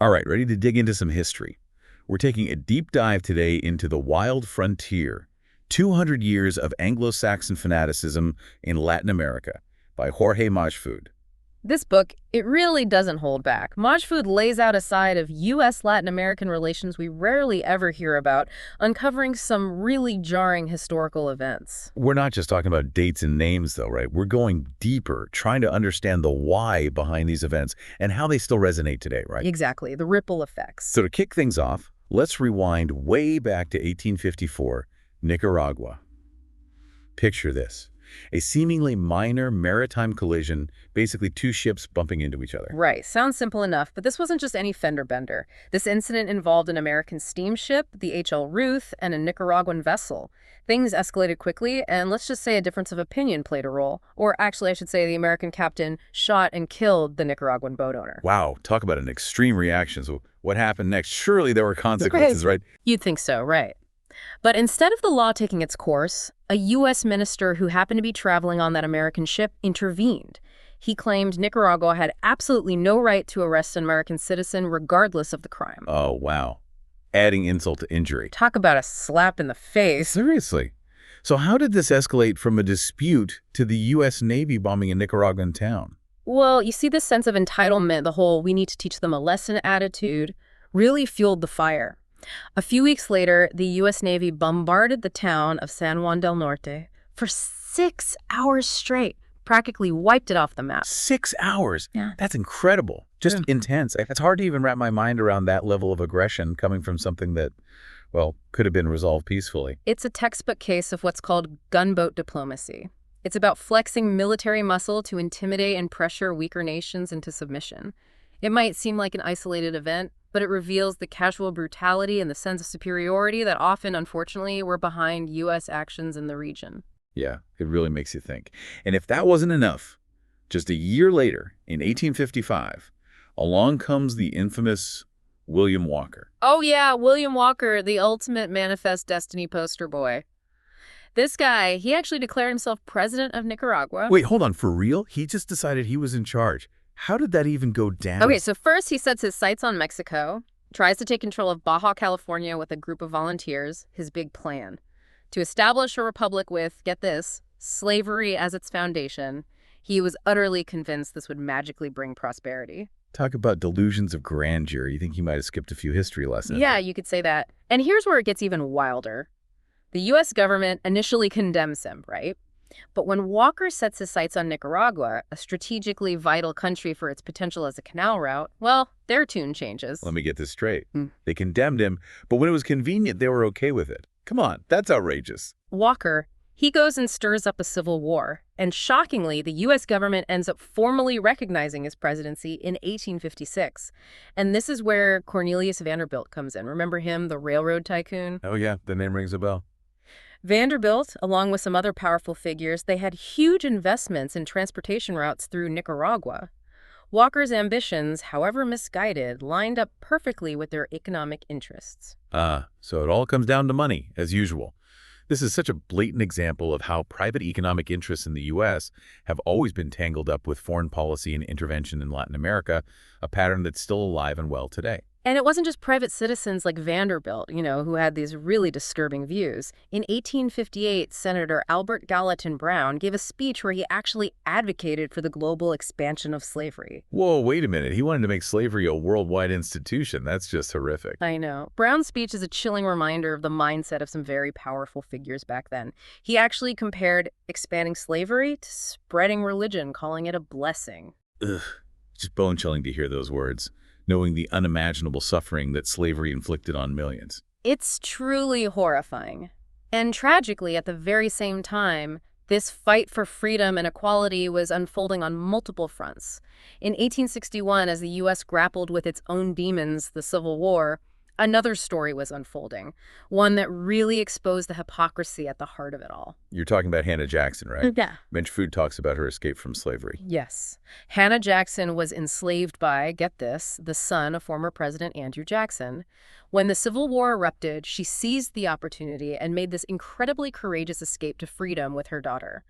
All right, ready to dig into some history? We're taking a deep dive today into the wild frontier, 200 years of Anglo-Saxon fanaticism in Latin America by Jorge Majfud. This book, it really doesn't hold back. Majfud lays out a side of U.S.-Latin American relations we rarely ever hear about, uncovering some really jarring historical events. We're not just talking about dates and names, though, right? We're going deeper, trying to understand the why behind these events and how they still resonate today, right? Exactly, the ripple effects. So to kick things off, let's rewind way back to 1854, Nicaragua. Picture this. A seemingly minor maritime collision, basically two ships bumping into each other. Right, sounds simple enough, but this wasn't just any fender bender. This incident involved an American steamship, the HL Ruth, and a Nicaraguan vessel. Things escalated quickly, and let's just say a difference of opinion played a role. Or actually, I should say the American captain shot and killed the Nicaraguan boat owner. Wow, talk about an extreme reaction. So what happened next? Surely there were consequences, right? You'd think so, right? But instead of the law taking its course, a U.S. minister who happened to be traveling on that American ship intervened. He claimed Nicaragua had absolutely no right to arrest an American citizen regardless of the crime. Oh, wow. Adding insult to injury. Talk about a slap in the face. Seriously. So how did this escalate from a dispute to the U.S. Navy bombing a Nicaraguan town? Well, you see, this sense of entitlement, the whole we need to teach them a lesson attitude, really fueled the fire. A few weeks later, the U.S. Navy bombarded the town of San Juan del Norte for 6 hours straight, practically wiped it off the map. 6 hours? Yeah. That's incredible. Just intense. It's hard to even wrap my mind around that level of aggression coming from something that, well, could have been resolved peacefully. It's a textbook case of what's called gunboat diplomacy. It's about flexing military muscle to intimidate and pressure weaker nations into submission. It might seem like an isolated event, but it reveals the casual brutality and the sense of superiority that often, unfortunately, were behind U.S. actions in the region. Yeah, it really makes you think. And if that wasn't enough, just a year later, in 1855, along comes the infamous William Walker. Oh yeah, William Walker, the ultimate Manifest Destiny poster boy. This guy, he actually declared himself president of Nicaragua. Wait, hold on, for real? He just decided he was in charge. How did that even go down? Okay, so first he sets his sights on Mexico, tries to take control of Baja California with a group of volunteers, his big plan. To establish a republic with, get this, slavery as its foundation. He was utterly convinced this would magically bring prosperity. Talk about delusions of grandeur. You think he might have skipped a few history lessons. Yeah, you could say that. And here's where it gets even wilder. The U.S. government initially condemns him, right? But when Walker sets his sights on Nicaragua, a strategically vital country for its potential as a canal route, well, their tune changes. Let me get this straight. They condemned him, but when it was convenient, they were okay with it. Come on, that's outrageous. Walker, he goes and stirs up a civil war. And shockingly, the U.S. government ends up formally recognizing his presidency in 1856. And this is where Cornelius Vanderbilt comes in. Remember him, the railroad tycoon? Oh yeah, the name rings a bell. Vanderbilt, along with some other powerful figures, they had huge investments in transportation routes through Nicaragua. Walker's ambitions, however misguided, lined up perfectly with their economic interests. So it all comes down to money, as usual. This is such a blatant example of how private economic interests in the U.S. have always been tangled up with foreign policy and intervention in Latin America, a pattern that's still alive and well today. And it wasn't just private citizens like Vanderbilt, who had these really disturbing views. In 1858, Senator Albert Gallatin Brown gave a speech where he actually advocated for the global expansion of slavery. Whoa, wait a minute. He wanted to make slavery a worldwide institution. That's just horrific. I know. Brown's speech is a chilling reminder of the mindset of some very powerful figures back then. He actually compared expanding slavery to spreading religion, calling it a blessing. Ugh, just bone-chilling to hear those words, knowing the unimaginable suffering that slavery inflicted on millions. It's truly horrifying. And tragically, at the very same time, this fight for freedom and equality was unfolding on multiple fronts. In 1861, as the U.S. grappled with its own demons, the Civil War, another story was unfolding, one that really exposed the hypocrisy at the heart of it all. You're talking about Hannah Jackson, right? Yeah. Majfud talks about her escape from slavery. Yes. Hannah Jackson was enslaved by, get this, the son of former President Andrew Jackson. When the Civil War erupted, she seized the opportunity and made this incredibly courageous escape to freedom with her daughter.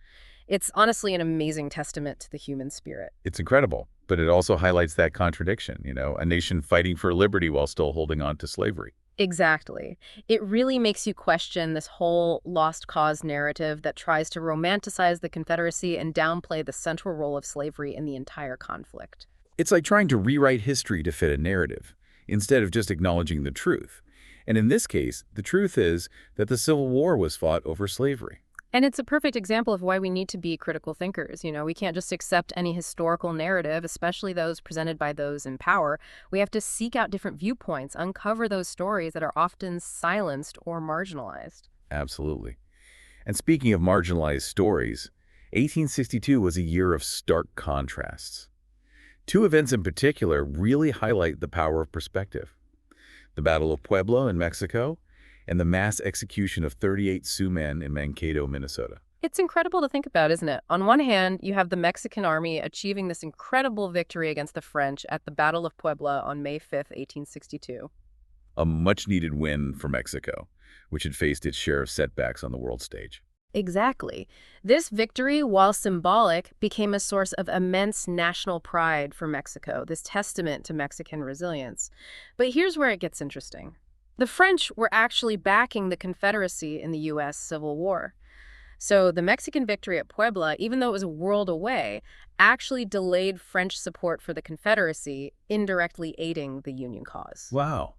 It's honestly an amazing testament to the human spirit. It's incredible. But it also highlights that contradiction, a nation fighting for liberty while still holding on to slavery. Exactly. It really makes you question this whole lost cause narrative that tries to romanticize the Confederacy and downplay the central role of slavery in the entire conflict. It's like trying to rewrite history to fit a narrative, instead of just acknowledging the truth. And in this case, the truth is that the Civil War was fought over slavery. And it's a perfect example of why we need to be critical thinkers. We can't just accept any historical narrative, especially those presented by those in power. We have to seek out different viewpoints, uncover those stories that are often silenced or marginalized. Absolutely. And speaking of marginalized stories, 1862 was a year of stark contrasts. Two events in particular really highlight the power of perspective. The Battle of Puebla in Mexico and the mass execution of 38 Sioux men in Mankato, Minnesota. It's incredible to think about, isn't it? On one hand, you have the Mexican army achieving this incredible victory against the French at the Battle of Puebla on May 5th, 1862. A much-needed win for Mexico, which had faced its share of setbacks on the world stage. Exactly. This victory, while symbolic, became a source of immense national pride for Mexico, this testament to Mexican resilience. But here's where it gets interesting. The French were actually backing the Confederacy in the U.S. Civil War. So the Mexican victory at Puebla, even though it was a world away, actually delayed French support for the Confederacy, indirectly aiding the Union cause. Wow.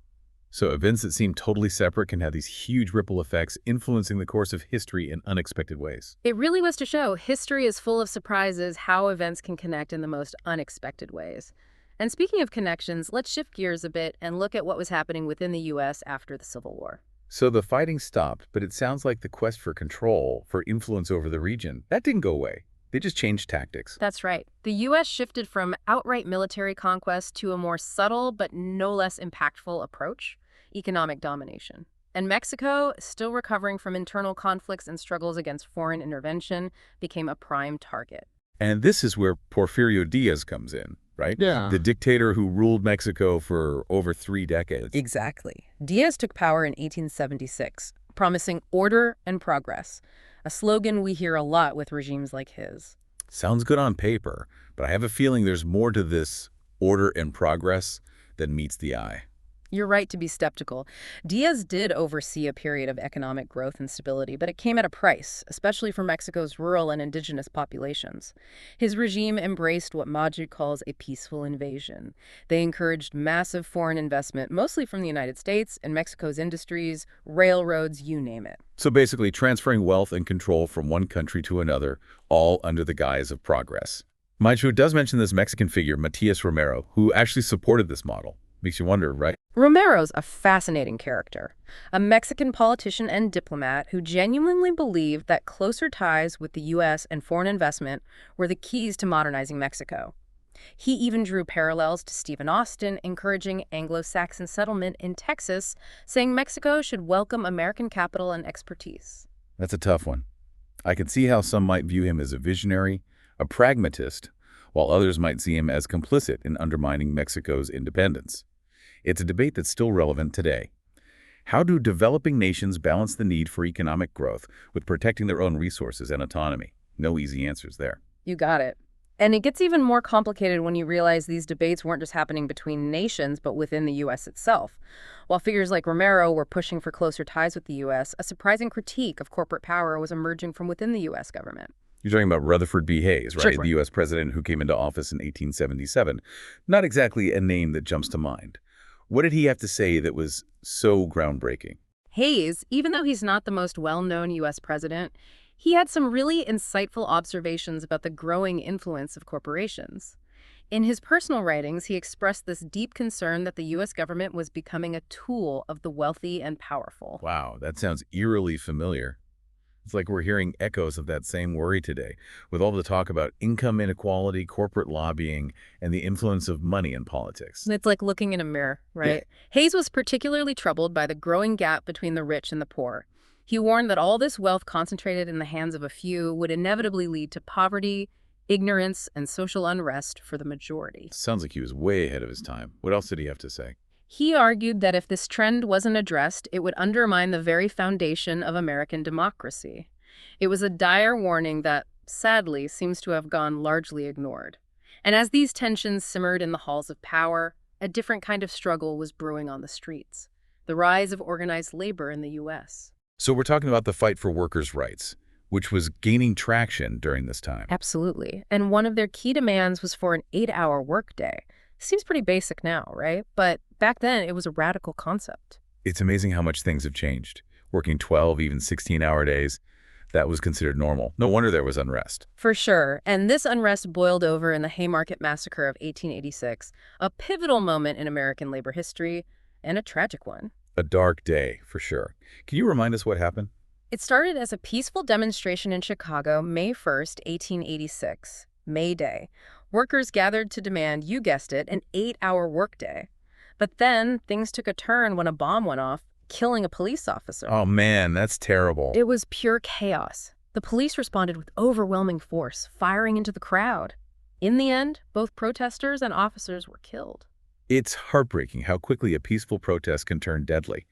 So events that seem totally separate can have these huge ripple effects influencing the course of history in unexpected ways. It really was to show history is full of surprises, how events can connect in the most unexpected ways. And speaking of connections, let's shift gears a bit and look at what was happening within the U.S. after the Civil War. So the fighting stopped, but it sounds like the quest for control, for influence over the region, that didn't go away. They just changed tactics. That's right. The U.S. shifted from outright military conquest to a more subtle but no less impactful approach, economic domination. And Mexico, still recovering from internal conflicts and struggles against foreign intervention, became a prime target. And this is where Porfirio Diaz comes in, right? Yeah. The dictator who ruled Mexico for over 3 decades. Exactly. Diaz took power in 1876, promising order and progress, a slogan we hear a lot with regimes like his. Sounds good on paper, but I have a feeling there's more to this order and progress than meets the eye. You're right to be skeptical. Diaz did oversee a period of economic growth and stability, but it came at a price, especially for Mexico's rural and indigenous populations. His regime embraced what Majfud calls a peaceful invasion. They encouraged massive foreign investment, mostly from the United States, in Mexico's industries, railroads, you name it. So basically transferring wealth and control from one country to another, all under the guise of progress. Majfud does mention this Mexican figure, Matias Romero, who actually supported this model. Makes you wonder, right? Romero's a fascinating character, a Mexican politician and diplomat who genuinely believed that closer ties with the U.S. and foreign investment were the keys to modernizing Mexico. He even drew parallels to Stephen Austin, encouraging Anglo-Saxon settlement in Texas, saying Mexico should welcome American capital and expertise. That's a tough one. I can see how some might view him as a visionary, a pragmatist, while others might see him as complicit in undermining Mexico's independence. It's a debate that's still relevant today. How do developing nations balance the need for economic growth with protecting their own resources and autonomy? No easy answers there. You got it. And it gets even more complicated when you realize these debates weren't just happening between nations, but within the U.S. itself. While figures like Romero were pushing for closer ties with the U.S., a surprising critique of corporate power was emerging from within the U.S. government. You're talking about Rutherford B Hayes, right? Sure. The U.S. president who came into office in 1877. Not exactly a name that jumps to mind. What did he have to say that was so groundbreaking? Hayes, even though he's not the most well-known U.S. president, he had some really insightful observations about the growing influence of corporations. In his personal writings, he expressed this deep concern that the U.S. government was becoming a tool of the wealthy and powerful. Wow, that sounds eerily familiar. It's like we're hearing echoes of that same worry today, with all the talk about income inequality, corporate lobbying, and the influence of money in politics. It's like looking in a mirror, right? Yeah. Hayes was particularly troubled by the growing gap between the rich and the poor. He warned that all this wealth concentrated in the hands of a few would inevitably lead to poverty, ignorance, and social unrest for the majority. Sounds like he was way ahead of his time. What else did he have to say? He argued that if this trend wasn't addressed, it would undermine the very foundation of American democracy. It was a dire warning that, sadly, seems to have gone largely ignored. And as these tensions simmered in the halls of power, a different kind of struggle was brewing on the streets. The rise of organized labor in the U.S. So we're talking about the fight for workers' rights, which was gaining traction during this time. Absolutely. And one of their key demands was for an 8-hour workday. Seems pretty basic now, right? But back then, it was a radical concept. It's amazing how much things have changed. Working 12, even 16-hour days, that was considered normal. No wonder there was unrest. For sure. And this unrest boiled over in the Haymarket Massacre of 1886, a pivotal moment in American labor history, and a tragic one. A dark day, for sure. Can you remind us what happened? It started as a peaceful demonstration in Chicago, May 1st, 1886, May Day. Workers gathered to demand, you guessed it, an 8-hour workday. But then things took a turn when a bomb went off, killing a police officer. Oh man, that's terrible. It was pure chaos. The police responded with overwhelming force, firing into the crowd. In the end, both protesters and officers were killed. It's heartbreaking how quickly a peaceful protest can turn deadly,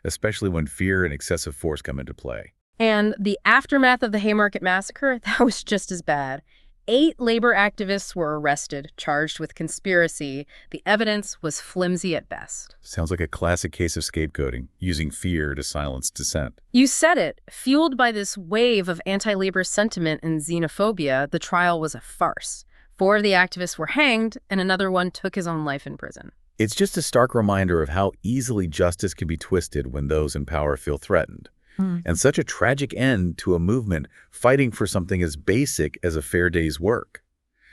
especially when fear and excessive force come into play. And the aftermath of the Haymarket Massacre, that was just as bad. 8 labor activists were arrested, charged with conspiracy. The evidence was flimsy at best. Sounds like a classic case of scapegoating, using fear to silence dissent. You said it. Fueled by this wave of anti-labor sentiment and xenophobia, the trial was a farce. 4 of the activists were hanged, and another one took his own life in prison. It's just a stark reminder of how easily justice can be twisted when those in power feel threatened. And such a tragic end to a movement fighting for something as basic as a fair day's work.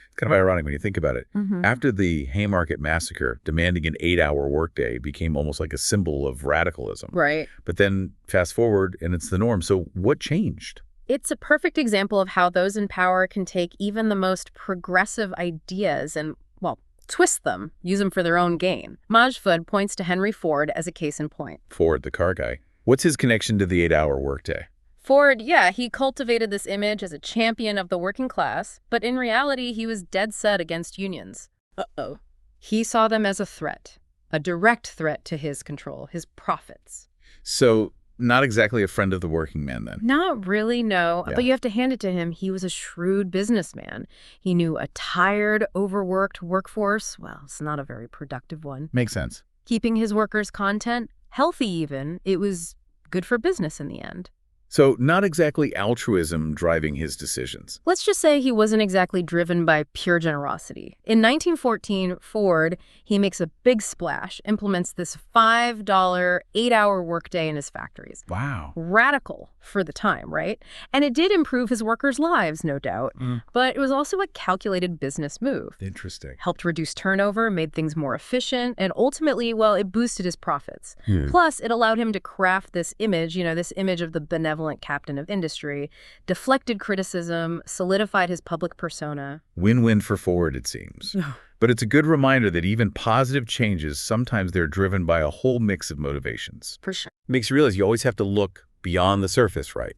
It's kind of ironic when you think about it. After the Haymarket Massacre, demanding an 8-hour workday became almost like a symbol of radicalism. Right. But then fast forward, and it's the norm. So what changed? It's a perfect example of how those in power can take even the most progressive ideas and, well, twist them, use them for their own gain. Majfud points to Henry Ford as a case in point. Ford, the car guy. What's his connection to the 8-hour workday? Ford, yeah, he cultivated this image as a champion of the working class, but in reality, he was dead set against unions. Uh-oh. He saw them as a threat, a direct threat to his control, his profits. So, not exactly a friend of the working man, then? Not really, no. Yeah. But you have to hand it to him. He was a shrewd businessman. He knew a tired, overworked workforce, well, it's not a very productive one. Makes sense. Keeping his workers content, healthy even, it was good for business in the end. So, not exactly altruism driving his decisions. Let's just say he wasn't exactly driven by pure generosity. In 1914, Ford, he makes a big splash, implements this $5 8-hour workday in his factories. Wow. Radical for the time, right? And it did improve his workers' lives, no doubt. But it was also a calculated business move. Interesting. Helped reduce turnover, made things more efficient, and ultimately, well, it boosted his profits. Plus, it allowed him to craft this image, this image of the benevolent captain of industry, deflected criticism, solidified his public persona. Win-win for Ford, it seems. But it's a good reminder that even positive changes, sometimes they're driven by a whole mix of motivations. For sure. Makes you realize you always have to look beyond the surface, right?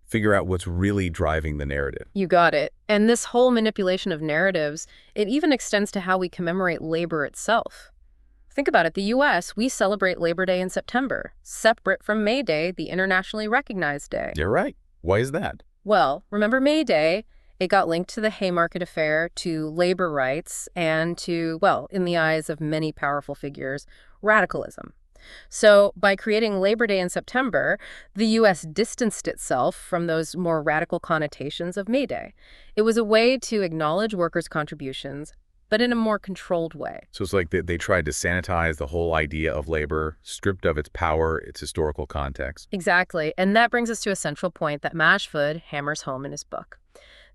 Figure out what's really driving the narrative. You got it. And this whole manipulation of narratives, it even extends to how we commemorate labor itself. Think about it. The U.S., we celebrate Labor Day in September, separate from May Day, the internationally recognized day. You're right. Why is that? Well, remember May Day? It got linked to the Haymarket Affair, to labor rights, and to, well, in the eyes of many powerful figures, radicalism. So by creating Labor Day in September, the U.S. distanced itself from those more radical connotations of May Day. It was a way to acknowledge workers' contributions, but in a more controlled way. So it's like they tried to sanitize the whole idea of labor, stripped of its power, its historical context. Exactly. And that brings us to a central point that Majfud hammers home in his book.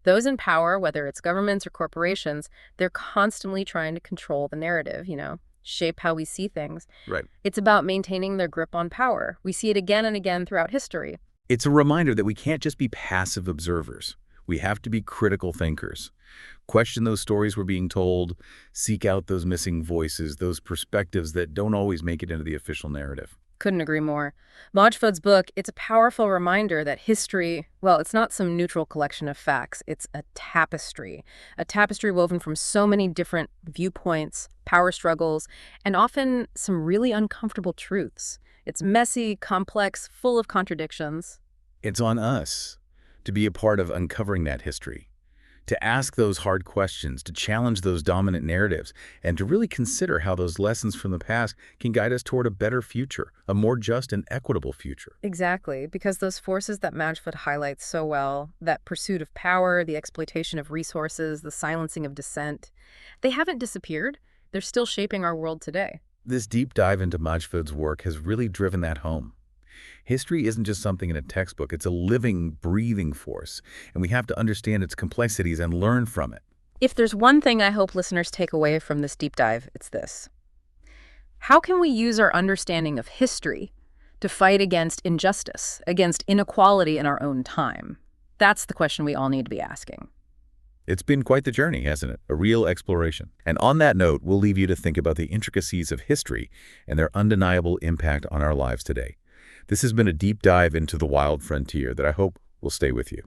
Those in power, whether it's governments or corporations, they're constantly trying to control the narrative, shape how we see things. Right. It's about maintaining their grip on power. We see it again and again throughout history. It's a reminder that we can't just be passive observers. We have to be critical thinkers. Question those stories we're being told, seek out those missing voices, those perspectives that don't always make it into the official narrative. Couldn't agree more. Majfud's book, it's a powerful reminder that history, well, it's not some neutral collection of facts. It's a tapestry woven from so many different viewpoints, power struggles, and often some really uncomfortable truths. It's messy, complex, full of contradictions. It's on us to be a part of uncovering that history, to ask those hard questions, to challenge those dominant narratives, and to really consider how those lessons from the past can guide us toward a better future, a more just and equitable future. Exactly, because those forces that Majfud highlights so well, that pursuit of power, the exploitation of resources, the silencing of dissent, they haven't disappeared. They're still shaping our world today. This deep dive into Majfud's work has really driven that home. History isn't just something in a textbook, it's a living, breathing force, and we have to understand its complexities and learn from it. If there's one thing I hope listeners take away from this deep dive, it's this. How can we use our understanding of history to fight against injustice, against inequality in our own time? That's the question we all need to be asking. It's been quite the journey, hasn't it? A real exploration. And on that note, we'll leave you to think about the intricacies of history and their undeniable impact on our lives today. This has been a deep dive into the wild frontier that I hope will stay with you.